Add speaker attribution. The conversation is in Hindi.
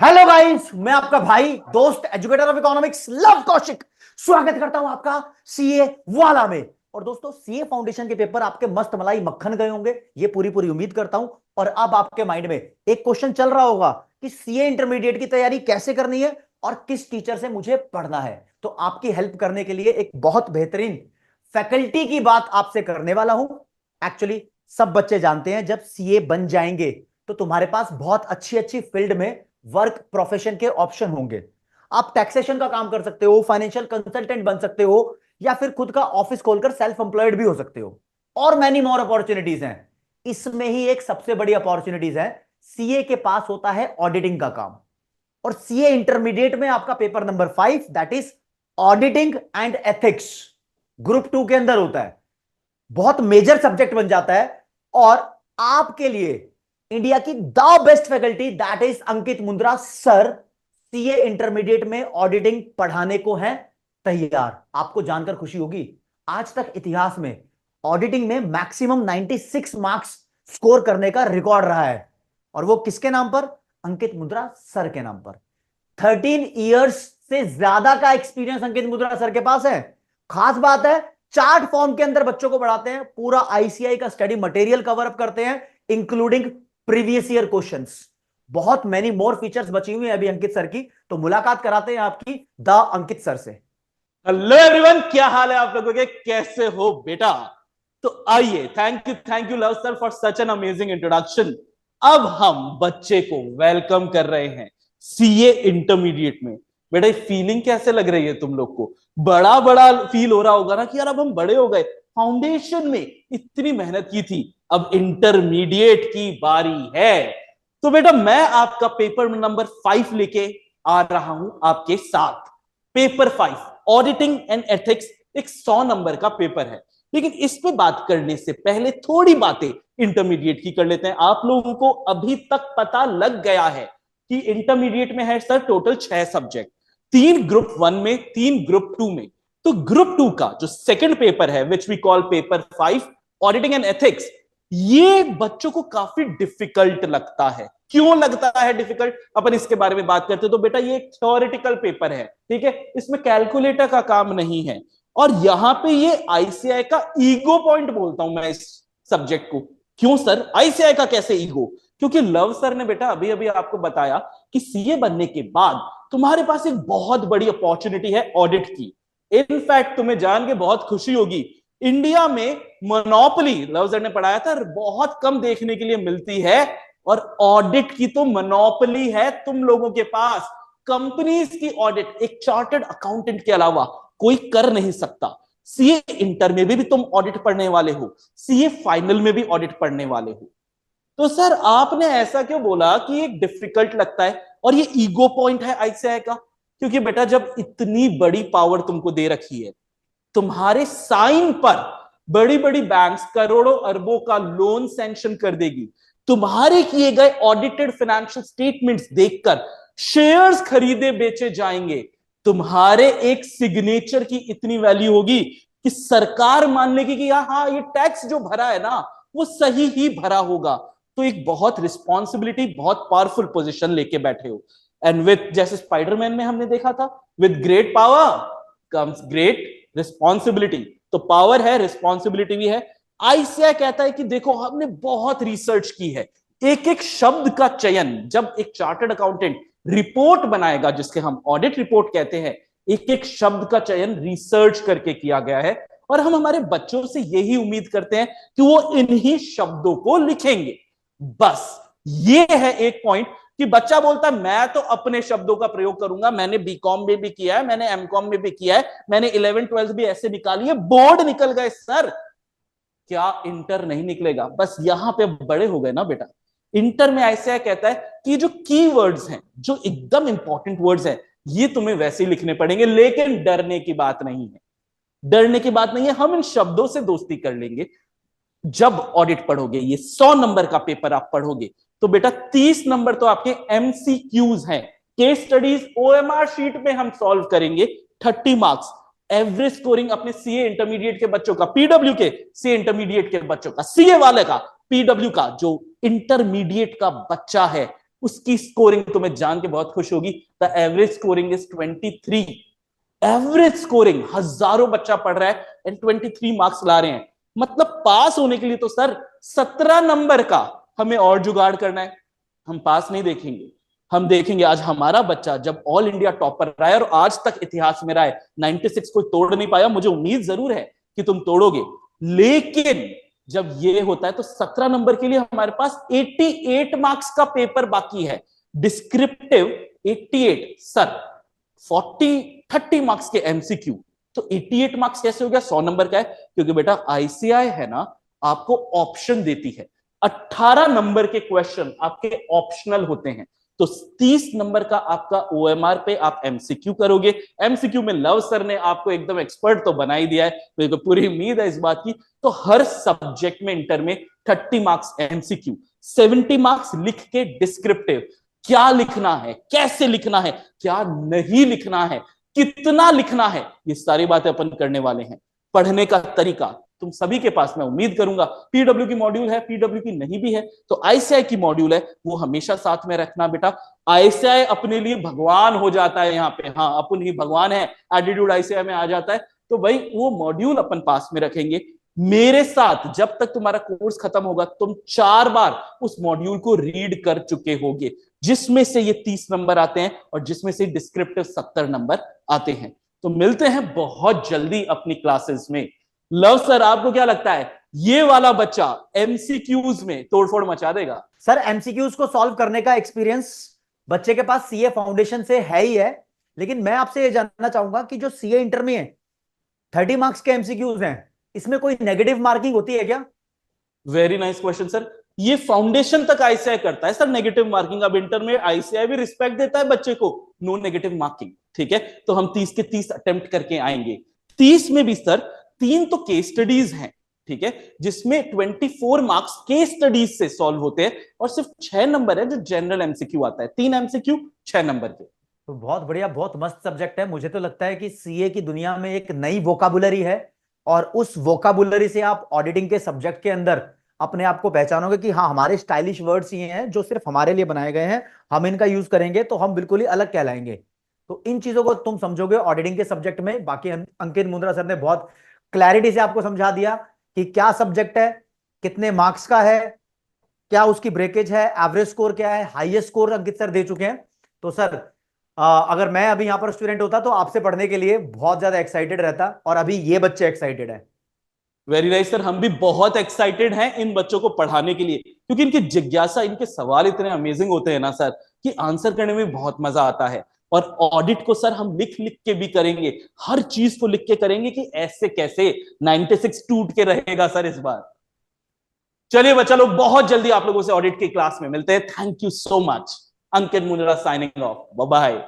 Speaker 1: हेलो गाइस, मैं आपका भाई दोस्त educator of economics love Kaushik स्वागत करता हूं आपका सीए वाला में। और दोस्तों, सीए फाउंडेशन के पेपर आपके मस्त मलाई मक्खन गए होंगे, ये पूरी पूरी उम्मीद करता हूं। और अब आपके माइंड में एक क्वेश्चन चल रहा होगा कि सीए इंटरमीडिएट की तैयारी कैसे करनी है और किस टीचर से मुझे पढ़ना है। तो आपकी हेल्प करने के लिए एक बहुत बेहतरीन फैकल्टी की बात आपसे करने वाला हूं। एक्चुअली सब बच्चे जानते हैं, जब सीए बन जाएंगे तो तुम्हारे पास बहुत अच्छी अच्छी फील्ड में वर्क प्रोफेशन के ऑप्शन होंगे। आप टैक्सेशन का काम कर सकते हो, फाइनेंशियल कंसल्टेंट बन सकते हो, या फिर खुद का ऑफिस खोलकर सेल्फ एम्प्लॉयड भी हो सकते हो। और मैनी मोर अपॉर्चुनिटीज हैं। इसमें ही एक सबसे बड़ी अपॉर्चुनिटीज है, सीए के पास होता है ऑडिटिंग का काम। और सीए इंटरमीडिएट में आपका paper number 5 that is auditing and ethics group 2 के अंदर होता है। बहुत मेजर सब्जेक्ट बन जाता है। और आपके लिए इंडिया की the best faculty that is Ankit Mundra sir CA intermediate में ऑडिटिंग पढ़ाने को है तैयार। आपको जानकर खुशी होगी, आज तक इतिहास में ऑडिटिंग में मैक्सिमम 96 मार्क्स स्कोर करने का रिकॉर्ड रहा है। और वो किसके नाम पर? अंकित मुंद्रा सर के नाम पर। 13 इयर्स से ज्यादा का एक्सपीरियंस अंकित मुंद्रा सर के पास है। खास बात है, चार्ट फॉर्म के अंदर बच्चों को पढ़ाते हैं, पूरा आईसीआई का स्टडी मटेरियल कवर अप करते हैं, इंक्लूडिंग प्रीवियस ईयर क्वेश्चंस। बहुत मेनी मोर फीचर्स बची हुई है अभी अंकित सर की, तो मुलाकात कराते हैं आपकी द अंकित सर से।
Speaker 2: हेलो एवरीवन, क्या हाल है आप लोगों के? कैसे हो बेटा? तो आइए, thank you love sir for such an amazing introduction. अब हम बच्चे को वेलकम कर रहे हैं सीए इंटरमीडिएट में। बेटा, ये फीलिंग कैसे लग रही है तुम लोग को? बड़ा बड़ा फील हो रहा होगा ना कि यार अब हम बड़े हो गए, फाउंडेशन में इतनी मेहनत की थी, अब इंटरमीडिएट की बारी है। तो बेटा, मैं आपका पेपर नंबर 5 लेके आ रहा हूं आपके साथ। पेपर 5 ऑडिटिंग एंड एथिक्स एक 100 नंबर का पेपर है। लेकिन इस पे बात करने से पहले थोड़ी बातें इंटरमीडिएट की कर लेते हैं। आप लोगों को अभी तक पता लग गया है कि इंटरमीडिएट में है सर टोटल 6 सब्जेक्ट, 3 ग्रुप 1 में, 3 ग्रुप 2 में। तो ग्रुप 2 का जो सेकंड पेपर है which we call paper 5 auditing and ethics, ये बच्चों को काफी डिफिकल्ट लगता है। क्यों लगता है डिफिकल्ट, अपन इसके बारे में बात करते हैं। तो बेटा, ये एक थ्योरेटिकल पेपर है, ठीक है, इसमें कैलकुलेटर का काम नहीं है। और यहां पे ये आईसीआई का ईगो पॉइंट बोलता हूं मैं इस सब्जेक्ट को। क्यों सर, आईसीआई का कैसे ईगो? क्योंकि लव सर ने बेटा अभी अभी आपको बताया कि सीए बनने के बाद तुम्हारे पास एक बहुत बड़ी अपॉर्चुनिटी है ऑडिट की। इनफैक्ट तुम्हें जान के बहुत खुशी होगी, इंडिया में मोनोपोली, लव सर ने पढ़ाया था, बहुत कम देखने के लिए मिलती है। और ऑडिट की तो मोनोपोली है तुम लोगों के पास। कंपनीज की ऑडिट एक चार्टर्ड अकाउंटेंट के अलावा कोई कर नहीं सकता। सीए इंटर में भी तुम ऑडिट पढ़ने वाले हो, सीए फाइनल में भी ऑडिट पढ़ने वाले हो। तो सर आपने ऐसा क्यों बोला कि एक डिफिकल्ट लगता है और ये ईगो पॉइंट है आईसीआई का? क्योंकि बेटा, जब इतनी बड़ी पावर तुमको दे रखी है, तुम्हारे साइन पर बड़ी बड़ी बैंक्स करोड़ों अरबों का लोन सैंक्शन कर देगी, तुम्हारे किए गए ऑडिटेड फाइनेंशियल स्टेटमेंट्स देखकर शेयर्स खरीदे बेचे जाएंगे, तुम्हारे एक सिग्नेचर की इतनी वैल्यू होगी कि सरकार मान लेगी कि हाँ, ये टैक्स जो भरा है ना वो सही ही भरा होगा। तो एक बहुत रिस्पॉन्सिबिलिटी, बहुत पावरफुल पोजीशन लेके बैठे हो। एंड विथ, जैसे स्पाइडरमैन में हमने देखा था, with great power comes great responsibility. तो पावर है, रिस्पॉन्सिबिलिटी भी है। आईसीआई कहता है कि देखो, हमने बहुत रिसर्च की है, एक एक शब्द का चयन, जब एक चार्टर्ड अकाउंटेंट रिपोर्ट बनाएगा जिसके हम ऑडिट रिपोर्ट कहते हैं, एक एक शब्द का चयन रिसर्च करके किया गया है। और हम हमारे बच्चों से यही उम्मीद करते हैं कि वो इन्हीं शब्दों को लिखेंगे। बस ये है एक पॉइंट कि बच्चा बोलता है मैं तो अपने शब्दों का प्रयोग करूंगा, मैंने बीकॉम में भी किया है, मैंने एमकॉम में भी किया है, मैंने 11th 12th भी ऐसे निकाली है, बोर्ड निकल गए सर, क्या इंटर नहीं निकलेगा? बस यहां पे बड़े हो गए ना बेटा। इंटर में ऐसा कहता है कि जो की वर्ड्स हैं, जो एकदम इंपॉर्टेंट वर्ड्स हैं, ये तुम्हें वैसे ही लिखने पड़ेंगे। लेकिन डरने की बात नहीं है, डरने की बात नहीं है, हम इन शब्दों से दोस्ती कर लेंगे। जब ऑडिट पढ़ोगे, ये 100 नंबर का पेपर आप पढ़ोगे, तो बेटा 30 नंबर तो आपके एमसीक्यूज हैं, केस स्टडीज ओएमआर शीट में हम सॉल्व करेंगे। 30 मार्क्स एवरेज स्कोरिंग अपने सीए इंटरमीडिएट के बच्चों का, पीडब्ल्यू के सीए इंटरमीडिएट के बच्चों का, सीए वाले का, पीडब्ल्यू का जो इंटरमीडिएट का बच्चा है, उसकी स्कोरिंग तुम्हें जान के बहुत खुश होगी। The average scoring is 23। Average scoring, हजारों बच्चा पढ़ रहा है एंड 23 मार्क्स ला रहे हैं। मतलब पास होने के लिए तो सर 17 नंबर का हमें और जुगाड़ करना है। हम पास नहीं देखेंगे, हम देखेंगे आज हमारा बच्चा जब ऑल इंडिया टॉपर रहा है और आज तक इतिहास में रहा है, 96 कोई तोड़ नहीं पाया। मुझे उम्मीद जरूर है कि तुम तोड़ोगे, लेकिन जब ये होता है तो 17 नंबर के लिए हमारे पास 88 मार्क्स का पेपर बाकी है। डिस्क्रिप्टिव 88 सर, 30 मार्क्स के एमसीक्यू, तो 88 मार्क्स कैसे हो गया? 100 नंबर का है, क्योंकि बेटा आईसीआई है ना, आपको ऑप्शन देती है। 18 नंबर के क्वेश्चन आपके ऑप्शनल होते हैं, तो 30 नंबर का आपका ओएमआर पे आप एमसीक्यू करोगे। एमसीक्यू में लव सर ने आपको एकदम एक्सपर्ट तो बना ही दिया है, मेरे को पूरी उम्मीद है इस बात की। तो हर सब्जेक्ट में इंटर में 30 मार्क्स एमसीक्यू, 70 मार्क्स लिख के डिस्क्रिप्टिव। क्या लिखना है, कैसे लिखना है, क्या नहीं लिखना है, कितना लिखना है, ये सारी बातें अपन करने वाले हैं। पढ़ने का तरीका तुम सभी के पास, मैं उम्मीद करूंगा। पीडब्ल्यू की मॉड्यूल है, पीडब्ल्यू की नहीं भी है तो आईसीआई की मॉड्यूल है, वो हमेशा साथ में रखना बेटा। आईसीआई अपने लिए भगवान हो जाता है यहाँ पे, हाँ अपन ही भगवान है, एटीट्यूड आईसीआई में आ जाता है। तो भाई वो मॉड्यूल अपन पास में रखेंगे। मेरे साथ जब तक तुम्हारा कोर्स खत्म होगा, तुम 4 बार उस मॉड्यूल को रीड कर चुके होगे, जिसमें से ये 30 नंबर आते हैं और जिसमें से डिस्क्रिप्टिव 70 नंबर आते हैं। तो मिलते हैं बहुत जल्दी अपनी क्लासेस में। लव सर, आपको क्या लगता है ये वाला बच्चा एमसीक्यूज में तोड़फोड़ मचा देगा?
Speaker 1: सर एमसीक्यूज को सॉल्व करने का एक्सपीरियंस बच्चे के पास सीए फाउंडेशन से है ही है, लेकिन मैं आपसे ये जानना चाहूंगा कि जो सीए इंटर में है 30 मार्क्स के एमसीक्यूज हैं, इसमें कोई नेगेटिव मार्किंग होती है क्या?
Speaker 2: Very nice question sir. ये फाउंडेशन तक आईसीआई करता है सर नेगेटिव मार्किंग। अब इंटर में आईसीआई भी रिस्पेक्ट देता है बच्चे को, नो नेगेटिव मार्किंग, ठीक है। तो हम 30 के 30 अटेम्प्ट करके आएंगे। 30 में भी सर 3 तो केस स्टडीज हैं, ठीक है, जिसमें 24 मार्क्स केस स्टडीज से सॉल्व होते हैं और सिर्फ 6 नंबर है जो जनरल एमसीक्यू आता है। 3 एमसीक्यू 6 नंबर के।
Speaker 1: तो बहुत बढ़िया, बहुत मस्त सब्जेक्ट है। मुझे तो लगता है कि सीए की दुनिया में एक नई वोकाबुलरी है और उस वोकाबुलरी से आप ऑडिटिंग के सब्जेक्ट के अंदर अपने आप को पहचानोगे कि हाँ, हमारे स्टाइलिश वर्ड्स ये हैं जो सिर्फ हमारे लिए बनाए गए हैं, हम इनका यूज करेंगे तो हम बिल्कुल ही अलग कहलाएंगे। तो इन चीजों को तुम समझोगे ऑडिटिंग के सब्जेक्ट में। बाकी अंकित मुंद्रा सर ने बहुत क्लैरिटी से आपको समझा दिया कि क्या सब्जेक्ट है, कितने मार्क्स का है, क्या उसकी ब्रेकेज है, एवरेज स्कोर क्या है, हाईएस्ट स्कोर अंकित सर दे चुके हैं। तो सर अगर मैं अभी यहां पर स्टूडेंट होता तो आपसे पढ़ने के लिए बहुत ज्यादा एक्साइटेड रहता, और अभी ये बच्चे एक्साइटेड है।
Speaker 2: वेरी नाइस सर, हम भी बहुत एक्साइटेड हैं इन बच्चों को पढ़ाने के लिए, क्योंकि इनकी जिज्ञासा, इनके सवाल इतने अमेजिंग होते हैं ना सर कि आंसर करने में बहुत मजा आता है। और ऑडिट को सर हम लिख लिख के भी करेंगे, हर चीज को लिख के करेंगे कि ऐसे कैसे 96 टूट के रहेगा सर इस बार। चलिए बच्चा लोग, बहुत जल्दी आप लोगों से ऑडिट की क्लास में मिलते हैं। Thank you so much. Ankit Mundra signing off, bye bye.